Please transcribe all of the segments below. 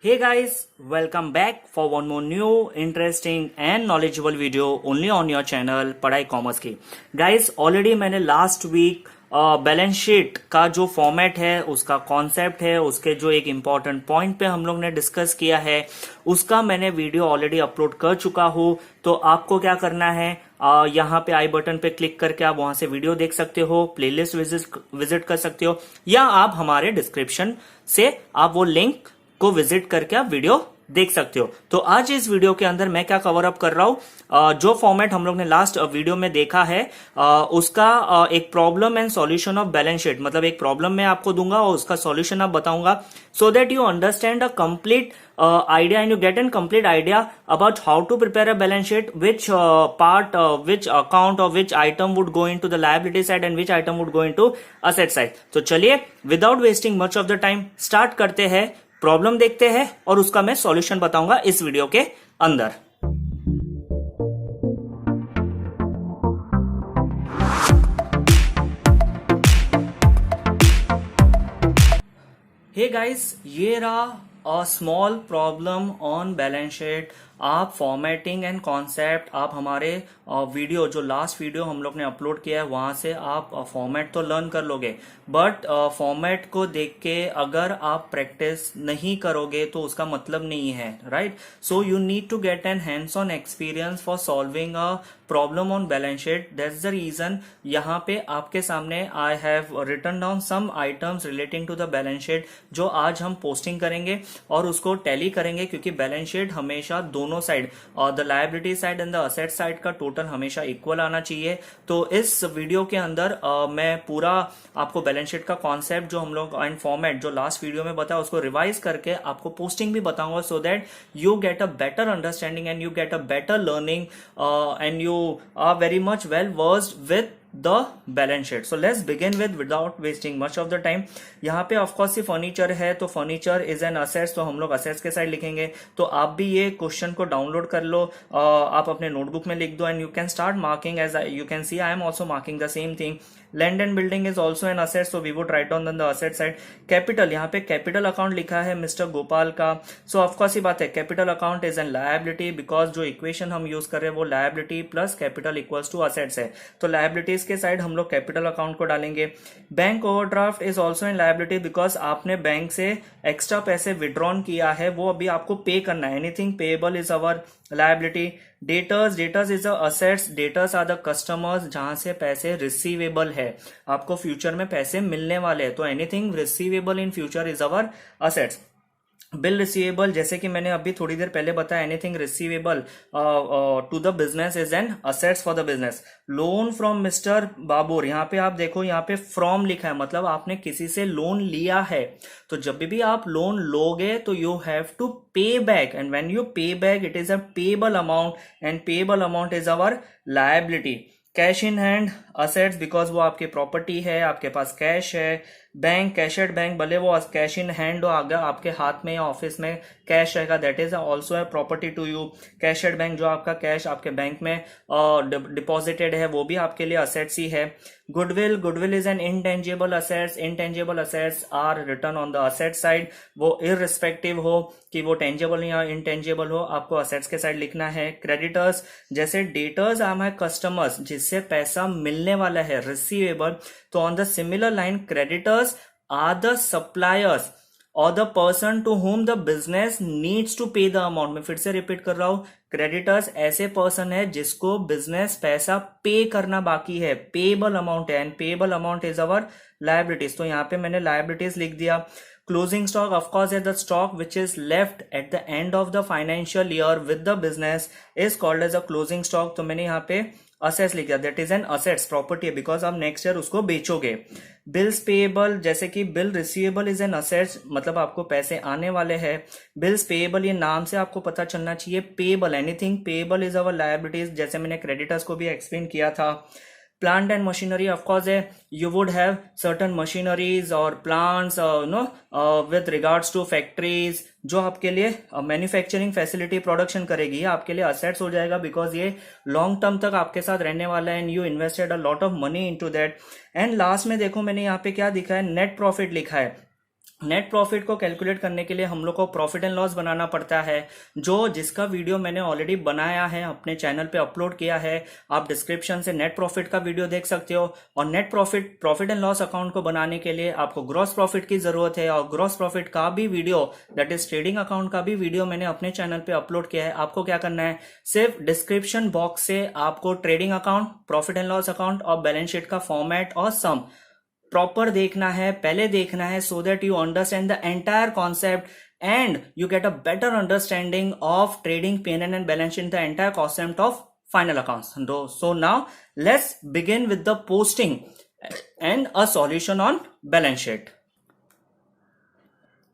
Hey guys, welcome back for one more new interesting and knowledgeable video only on your channel पढ़ाई Commerce की। Guys, already मैंने last week balance sheet का जो format है, उसका concept है, उसके जो एक इम्पॉर्टेंट पॉइंट पे हम लोग ने डिस्कस किया है, उसका मैंने वीडियो ऑलरेडी अपलोड कर चुका हूँ। तो आपको क्या करना है, यहाँ पे आई बटन पे क्लिक करके आप वहां से वीडियो देख सकते हो, प्लेलिस्ट विजिट कर सकते हो, या आप हमारे डिस्क्रिप्शन से आप वो लिंक को विजिट करके आप वीडियो देख सकते हो। तो आज इस वीडियो के अंदर मैं क्या कवर अप कर रहा हूं, जो फॉर्मेट हम लोग ने लास्ट वीडियो में देखा है, उसका एक problem and solution of balance sheet, मतलब एक प्रॉब्लम मैं आपको दूंगा और उसका सॉल्यूशन आप बताऊंगा, so that you understand a complete idea and you get a complete idea about how to prepare a balance sheet, which part, which account or which item would go into the liability side and which item would go into asset side. तो चलिए without wasting much of the time start करते हैं, problem देखते हैं और उसका मैं solution बताऊंगा इस वीडियो के अंदर। हे गाइस, ये रहा a small problem on balance sheet. आप फॉर्मेटिंग एंड कॉन्सेप्ट, आप हमारे वीडियो जो लास्ट वीडियो हम लोग ने अपलोड किया है वहां से आप फॉर्मेट तो लर्न कर लोगे, बट फॉर्मेट को देख के अगर आप प्रैक्टिस नहीं करोगे तो उसका मतलब नहीं है, right. So you need to get an hands on experience for solving a problem on balance sheet. That's the reason यहाँ पे आपके सामने I have written down some items relating to the balance sheet, जो आज हम posting करेंगे और उसको टैली करेंगे, क्योंकि बैलेंस शीट हमेशा दोनों side, the liability side and the asset side का टोटल हमेशा इक्वल आना चाहिए। तो इस वीडियो के अंदर मैं पूरा आपको बैलेंस शीट का कॉन्सेप्ट जो हम लोग एंड फॉर्मेट जो लास्ट वीडियो में बताया उसको रिवाइज करके आपको पोस्टिंग भी बताऊंगा, so that you get a better understanding and you get a better learning and you are very much well versed with the balance sheet. So let's begin without wasting much of the time. यहाँ पे of course ये furniture है, तो furniture is an assets, तो हम लोग assets के side लिखेंगे। तो आप भी ये क्वेश्चन को डाउनलोड कर लो, आप अपने नोटबुक में लिख दो and you can start marking. As you can see I am also marking the same thing. Land and building is also an asset, so we would write on the asset side. Capital, यहाँ पे capital account लिखा है mister Gopal का, so of course ये बात है, capital account is an liability, because जो equation हम यूज कर रहे हैं वो liability plus capital equals to assets है। तो लायबिलिटीज के साइड हम लोग कैपिटल अकाउंट को डालेंगे। Bank overdraft is also an liability, because आपने बैंक से एक्स्ट्रा पैसे विड्रॉन किया है, वो अभी आपको पे करना है। Anything payable is our liability. Debtors is assets, debtors are the customers, जहां से पैसे रिसीवेबल है, आपको फ्यूचर में पैसे मिलने वाले हैं, तो anything receivable in future is our assets. Bill receivable, जैसे कि मैंने अभी थोड़ी देर पहले बताया, anything receivable to the business is an assets for the business. Loan from mister Babur, यहाँ पे आप देखो, यहाँ पे फ्रॉम लिखा है, मतलब आपने किसी से लोन लिया है। तो जब भी आप लोन लोगे तो यू हैव टू पे बैक, एंड व्हेन यू पे back it is a payable amount, and payable amount is our liability. Cash in hand assets, because वो आपकी प्रॉपर्टी है, आपके पास कैश है। बैंक, कैशड बैंक, भले वो कैश इन हैंड हो, अगर आपके हाथ में या ऑफिस में कैश रहेगा, दैट इज ऑल्सो है प्रॉपर्टी टू यू। कैशड बैंक, जो आपका कैश आपके बैंक में डिपॉजिटेड है, वो भी आपके लिए असेट्स ही है। Goodwill is an intangible assets, intangible assets are return on the asset side, वो इररिस्पेक्टिव हो कि वो टेंजेबल या इंटेंजिबल हो, आपको असेट्स के साइड लिखना है। क्रेडिटर्स, जैसे डेटर्स आर माय कस्टमर्स, जिससे पैसा मिलने वाला है, रिसीवेबल, तो on the similar line creditors are the suppliers और the person to whom the business needs to pay the amount. मैं फिर से रिपीट कर रहा हूं, क्रेडिटर्स ऐसे पर्सन है जिसको बिजनेस पैसा पे करना बाकी है, पेएबल अमाउंट है, and payable amount is our liabilities. तो यहाँ पे मैंने लायबिलिटीज लिख दिया। Closing stock, of course, is the stock which is left at the end of the financial year with the business is called as a closing stock. तो मैंने यहाँ पे असेट्स लिख दिया, that is an assets, property है, because आप next year उसको बेचोगे। Bills payable, जैसे कि bill receivable is an assets, मतलब आपको पैसे आने वाले हैं। बिल्स पेएबल, ये नाम से आपको पता चलना चाहिए। Payable, anything payable is our liabilities, जैसे मैंने क्रेडिटर्स को भी एक्सप्लेन किया था। Plant and machinery, of course है, you would have certain machineries और plants with regards to factories, जो आपके लिए मैन्युफैक्चरिंग फैसिलिटी प्रोडक्शन करेगी, आपके लिए असेट्स हो जाएगा, बिकॉज ये लॉन्ग टर्म तक आपके साथ रहने वाला है and you invested a lot of money into that. And last में देखो मैंने यहाँ पे क्या दिखा है, नेट प्रॉफिट लिखा है। नेट प्रॉफिट को कैलकुलेट करने के लिए हम लोग को प्रॉफिट एंड लॉस बनाना पड़ता है, जो जिसका वीडियो मैंने ऑलरेडी बनाया है, अपने चैनल पे अपलोड किया है। आप डिस्क्रिप्शन से नेट प्रॉफिट का वीडियो देख सकते हो। और net profit and loss account को बनाने के लिए आपको ग्रॉस प्रॉफिट की जरूरत है, और ग्रॉस प्रॉफिट का भी video, that is trading account का भी वीडियो मैंने अपने चैनल पे अपलोड किया है। आपको क्या करना है, सिर्फ डिस्क्रिप्शन बॉक्स से आपको trading account, profit and loss account और बैलेंस शीट का फॉर्मेट और सम प्रॉपर देखना है, पहले देखना है, so that you understand the entire concept and you get a better understanding of trading P&L and balance sheet, the entire concept of final accounts. So now let's begin with the posting and a solution on balance sheet.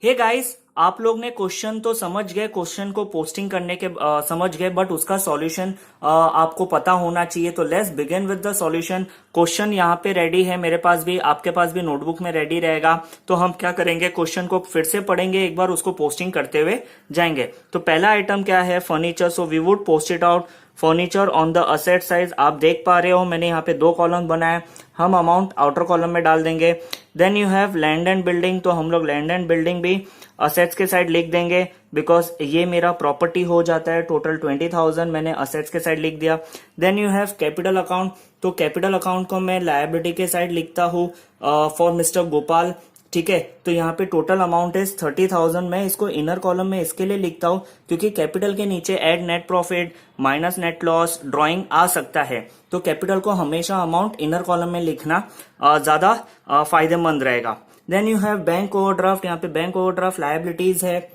Hey guys, आप लोग ने question तो समझ गए, question को posting करने के समझ गए, बट उसका सॉल्यूशन आपको पता होना चाहिए। तो let's begin with the solution. Question यहाँ पे रेडी है मेरे पास भी, आपके पास भी नोटबुक में रेडी रहेगा। तो हम क्या करेंगे, क्वेश्चन को फिर से पढ़ेंगे एक बार, उसको पोस्टिंग करते हुए जाएंगे। तो पहला आइटम क्या है, furniture. So we would post it out furniture on the asset size. आप देख पा रहे हो मैंने यहाँ पे 2 कॉलम बनाए, हम अमाउंट आउटर कॉलम में डाल देंगे। Then you have land and building, तो हम लोग लैंड एंड बिल्डिंग भी असेट्स के साइड लिख देंगे, बिकॉज ये मेरा प्रॉपर्टी हो जाता है। टोटल 20,000 मैंने असेट्स के साइड लिख दिया। Then you have capital account, तो कैपिटल अकाउंट को मैं लायबिलिटी के साइड लिखता हूँ फॉर मिस्टर गोपाल, ठीक है। तो यहाँ पे टोटल अमाउंट इज 30,000। मैं इसको इनर कॉलम में इसके लिए लिखता हूँ क्योंकि कैपिटल के नीचे add net profit minus net loss drawing आ सकता है। तो कैपिटल को हमेशा अमाउंट इनर कॉलम में लिखना ज्यादा फायदेमंद रहेगा। Then you have bank overdraft, यहाँ पे बैंक ओवरड्राफ्ट लायबिलिटीज है,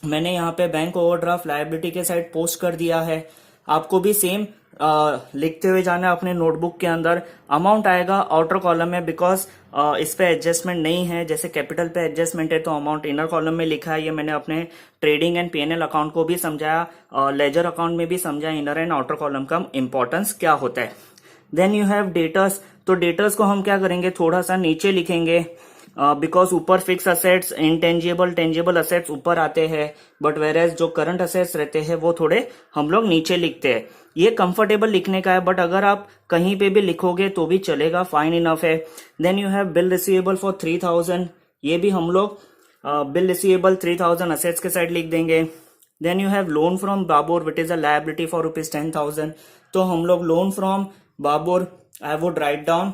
मैंने यहाँ पे बैंक ओवरड्राफ्ट लायबिलिटी के साइड पोस्ट कर दिया है। आपको भी सेम लिखते हुए जाना है अपने नोटबुक के अंदर। अमाउंट आएगा आउटर कॉलम में, बिकॉज इस पे एडजस्टमेंट नहीं है, जैसे कैपिटल पे एडजस्टमेंट है तो अमाउंट इनर कॉलम में लिखा है। ये मैंने अपने ट्रेडिंग एंड P&L अकाउंट को भी समझाया, लेजर अकाउंट में भी समझाया इनर एंड आउटर कॉलम का इंपॉर्टेंस क्या होता है। देन यू हैव डेटर्स, तो डेटर्स को हम क्या करेंगे, थोड़ा सा नीचे लिखेंगे, बिकॉज ऊपर fix assets, intangible, tangible assets ऊपर आते हैं, बट वेरेज जो करंट असेट्स रहते हैं वो थोड़े हम लोग नीचे लिखते हैं। ये कंफर्टेबल लिखने का है, बट अगर आप कहीं पे भी लिखोगे तो भी चलेगा, फाइन इनफ है। Then you have bill receivable for 3,000, ये भी हम लोग बिल रिसीवेबल 3,000 असेट्स के साइड लिख देंगे। Then you have loan from Babur which is a liability for ₹10,000, तो हम लोग loan from Babur I would write down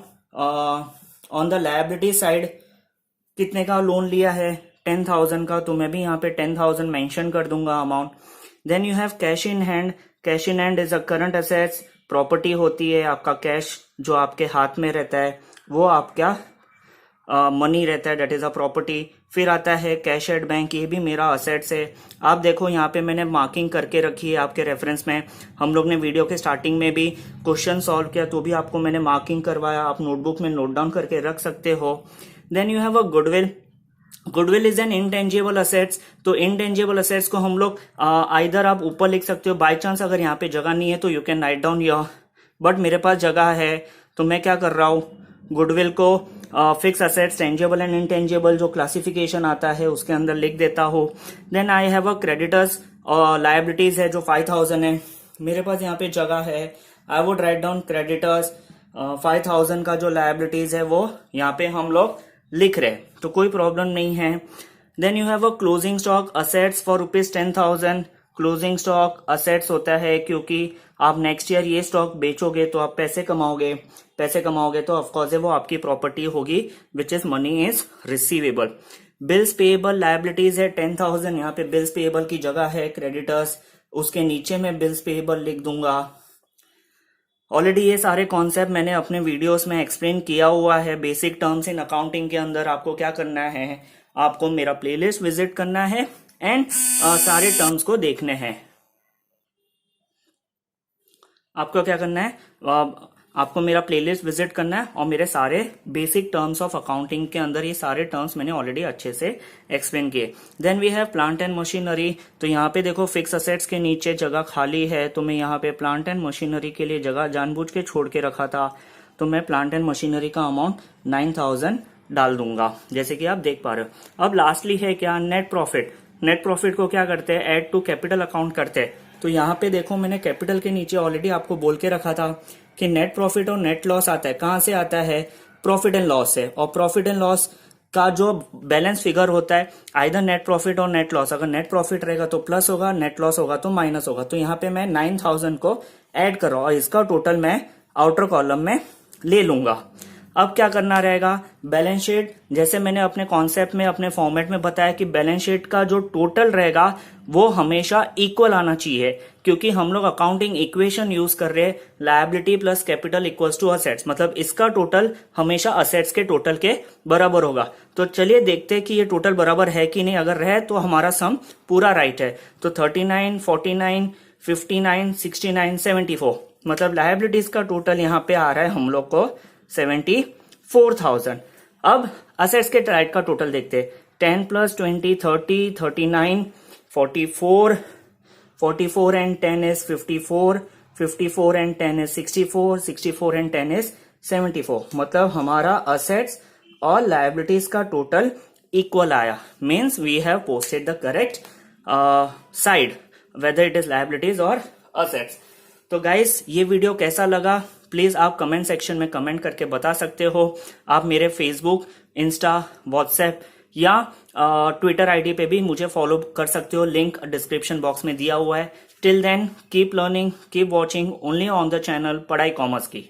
on the liability side कितने का लोन लिया है, 10,000 का, तो मैं भी यहाँ पे 10,000 मेंशन कर दूंगा amount. Then you have cash in hand, cash in hand is a current assets, property होती है आपका कैश जो आपके हाथ में रहता है, वो आपका मनी रहता है, डेट इज अ प्रॉपर्टी। फिर आता है कैश एट बैंक, ये भी मेरा असेट्स है। आप देखो यहाँ पे मैंने मार्किंग करके रखी है आपके रेफरेंस में। हम लोग ने वीडियो के स्टार्टिंग में भी क्वेश्चन सॉल्व किया तो भी आपको मैंने मार्किंग करवाया, आप नोटबुक में नोट डाउन करके रख सकते हो। Then you have a goodwill, goodwill is an intangible assets, तो इंटेंजिबल असेट्स को हम लोग आइदर आप ऊपर लिख सकते हो, बाय चांस अगर यहाँ पे जगह नहीं है तो you can write down your, but मेरे पास जगह है तो मैं क्या कर रहा हूँ, गुडविल को fix assets, tangible and intangible जो क्लासिफिकेशन आता है उसके अंदर लिख देता हूँ। Then I have a creditors और लायबिलिटीज है जो 5,000 है, मेरे पास यहाँ पे जगह है, आई वुड राइट डाउन क्रेडिटर्स 5,000 का जो लायबिलिटीज है वो यहाँ पे हम लोग लिख रहे, तो कोई प्रॉब्लम नहीं है। Then you have a closing stock assets for ₹10,000, closing stock assets होता है क्योंकि आप नेक्स्ट ईयर ये स्टॉक बेचोगे तो आप पैसे कमाओगे, पैसे कमाओगे तो ऑफकोर्स वो आपकी प्रॉपर्टी होगी which is money is receivable. Bills payable liabilities है 10,000, यहाँ पे बिल्स पेएबल की जगह है क्रेडिटर्स, उसके नीचे मैं बिल्स पेएबल लिख दूंगा। ऑलरेडी ये सारे कॉन्सेप्ट मैंने अपने वीडियोस में एक्सप्लेन किया हुआ है, बेसिक टर्म्स इन अकाउंटिंग के अंदर। आपको क्या करना है, आपको मेरा प्लेलिस्ट विजिट करना है एंड सारे टर्म्स को देखने हैं। आपको क्या करना है, आपको मेरा प्लेलिस्ट विजिट करना है और मेरे सारे बेसिक टर्म्स ऑफ अकाउंटिंग के अंदर ये सारे टर्म्स मैंने ऑलरेडी अच्छे से एक्सप्लेन किए। Then we have plant and machinery, तो यहाँ पे देखो फिक्स असेट्स के नीचे जगह खाली है तो मैं यहाँ पे प्लांट एंड मशीनरी के लिए जगह जानबूझ के छोड़ के रखा था, तो मैं प्लांट एंड मशीनरी का अमाउंट 9,000 डाल दूंगा, जैसे कि आप देख पा रहे हो। अब लास्टली है क्या, नेट प्रॉफिट। नेट प्रॉफिट को क्या करते हैं, एड टू कैपिटल अकाउंट करते हैं। तो यहाँ पे देखो मैंने कैपिटल के नीचे ऑलरेडी आपको बोल के रखा था कि नेट प्रॉफिट और नेट लॉस आता है, कहाँ से आता है, प्रॉफिट एंड लॉस से, और प्रॉफिट एंड लॉस का जो बैलेंस फिगर होता है आइदर नेट प्रॉफिट और नेट लॉस, अगर नेट प्रॉफिट रहेगा तो प्लस होगा, नेट लॉस होगा तो माइनस होगा। तो यहाँ पे मैं 9000 को ऐड कर रहा हूं और इसका टोटल मैं आउटर कॉलम में ले लूंगा। अब क्या करना रहेगा, बैलेंस शीट जैसे मैंने अपने कॉन्सेप्ट में अपने फॉर्मेट में बताया कि बैलेंस शीट का जो टोटल रहेगा वो हमेशा इक्वल आना चाहिए, क्योंकि हम लोग अकाउंटिंग इक्वेशन यूज कर रहे हैं liability plus capital equals to assets, मतलब इसका टोटल हमेशा असेट्स के टोटल के बराबर होगा। तो चलिए देखते हैं कि ये टोटल बराबर है कि नहीं, अगर रहे तो हमारा सम पूरा राइट है। तो 39, 49, 59, 69, 74 मतलब लायबिलिटीज का टोटल यहाँ पे आ रहा है हम लोग को 74,000। अब असेट्स के राइट का टोटल देखते हैं, 10 + 20 30, 39, 44, 44 and 10 is 54, 54 and 10 is 64, 64 and 10 is 74। मतलब हमारा असेट्स और लायबिलिटीज का टोटल इक्वल आया, means we have posted the correct side whether it is liabilities और असेट्स। तो गाइस ये वीडियो कैसा लगा प्लीज आप कमेंट सेक्शन में कमेंट करके बता सकते हो। आप मेरे फेसबुक, इंस्टा, व्हाट्सएप या ट्विटर आईडी पे भी मुझे फॉलो कर सकते हो, लिंक डिस्क्रिप्शन बॉक्स में दिया हुआ है। Till then keep learning, keep watching only on the channel Padhai Commerce की।